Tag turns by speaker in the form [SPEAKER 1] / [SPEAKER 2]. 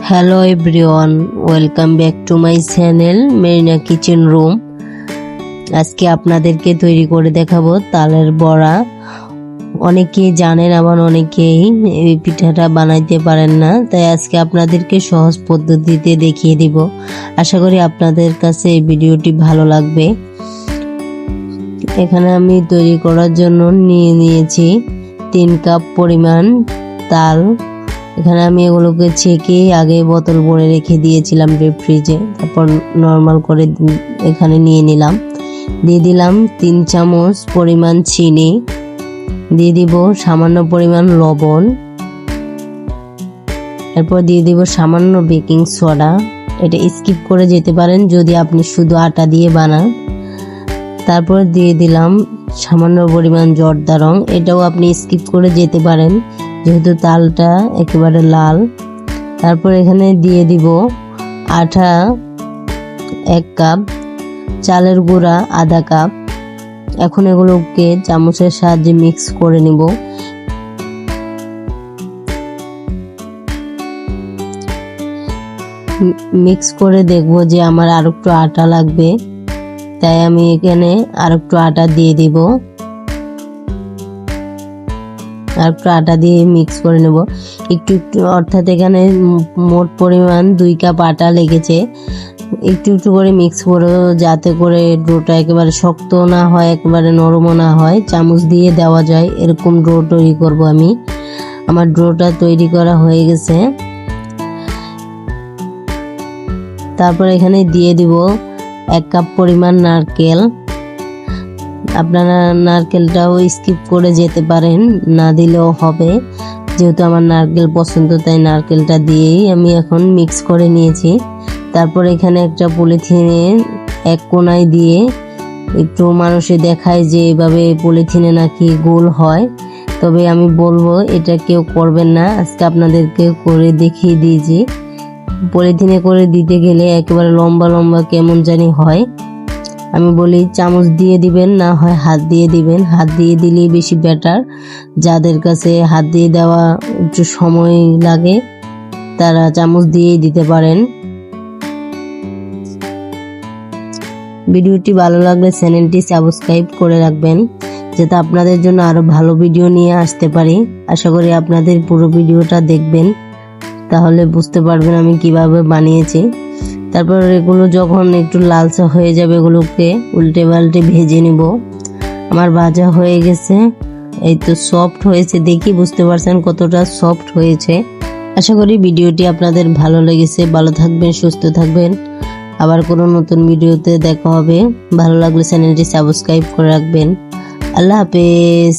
[SPEAKER 1] Hello everyone, welcome back to my channel Marina kitchen room. আজকে আপনাদেরকে তৈরি করে দেখাবো তালের বড়া। অনেকেই জানেন, আবার অনেকেই এই পিঠাটা বানাইতে পারেন না, তাই আজকে আপনাদেরকে সহজ পদ্ধতিতে দেখিয়ে দিব। আশা করি আপনাদের কাছে এই ভিডিওটি ভালো লাগবে। এখানে আমি তৈরি করার জন্য নিয়েছি 3 কাপ পরিমাণ তাল। এখানে আমি এগুলোকে ছেঁকে আগে বোতল ভরে রেখে দিয়েছিলাম ডিপ ফ্রিজে, তারপর নর্মাল করে এখানে নিয়ে নিলাম। দিয়ে দিলাম 3 চামচ পরিমাণ চিনি, দিয়ে দিব সামান্য পরিমাণ লবণ, এরপর দিয়ে দিব সামান্য বেকিং সোডা। এটা স্কিপ করে যেতে পারেন যদি আপনি শুধু আটা দিয়ে বানান। তারপর দিয়ে দিলাম সামান্য পরিমাণ জর্দা রং, এটাও আপনি স্কিপ করে যেতে পারেন যেহেতু তালটা একেবারে লাল। তারপর এখানে দিয়ে দিব আটা 1 কাপ, চালের গুঁড়া আধা কাপ। এখন এগুলোকে চামচের সাহায্যে মিক্স করে নিব। মিক্স করে দেখব যে আমার আর একটু আটা লাগবে, তাই আমি এখানে আর একটু আটা দিয়ে দিব। আর একটু আটা দিয়ে মিক্স করে নেব একটু একটু, অর্থাৎ এখানে মোট পরিমাণ 2 কাপ আটা লেগেছে। একটু একটু করে মিক্স করে, যাতে করে ডোটা একেবারে শক্ত না হয়, একেবারে নরমও না হয়, চামচ দিয়ে দেওয়া যায় এরকম ডো তৈরি করব আমি। আমার ডোটা তৈরি করা হয়ে গেছে। তারপর এখানে দিয়ে দিব 1 কাপ পরিমাণ নারকেল। আপনারা নারকেলটাও স্কিপ করে যেতে পারেন, না দিলেও হবে, যেহেতু আমার নারকেল পছন্দ তাই নারকেলটা দিয়েই আমি এখন মিক্স করে নিয়েছি। তারপর এখানে একটা পলিথিনে এক কোণায় দিয়ে একটু মানুষে দেখায় যে এভাবে পলিথিনে নাকি গোল হয়, তবে আমি বলবো এটা কেউ করবেন না, আজকে আপনাদেরকে করে দেখিয়ে দিয়েছি। পলিথিনে করে দিতে গেলে একেবারে লম্বা লম্বা কেমন জানি হয়। আমি বলি চামচ দিয়ে দিবেন, না হয় হাত দিয়ে দিবেন। হাত দিয়ে দিলেই বেশি বেটার। যাদের কাছে হাত দিয়ে দেওয়া একটু সময় লাগে তারা চামচ দিয়েই দিতে পারেন। ভিডিওটি ভালো লাগলে চ্যানেলটি সাবস্ক্রাইব করে রাখবেন, যাতে আপনাদের জন্য আরো ভালো ভিডিও নিয়ে আসতে পারি। আশা করি আপনাদের পুরো ভিডিওটা দেখবেন, তাহলে বুঝতে পারবেন আমি কিভাবে বানিয়েছি। তারপর এগুলো যখন একটু লালচে হয়ে যাবে এগুলোকে উল্টে পাল্টে ভেজে নিব। আমার ভাজা হয়ে গেছে, এই তো সফট হয়েছে, দেখি বুঝতে পারছেন কতটা সফট হয়েছে। আশা করি ভিডিওটি আপনাদের ভালো লেগেছে। ভালো থাকবেন, সুস্থ থাকবেন। আবার কোনো নতুন ভিডিওতে দেখা হবে। ভালো লাগলে চ্যানেলটি সাবস্ক্রাইব করে রাখবেন। আল্লাহ হাফেজ।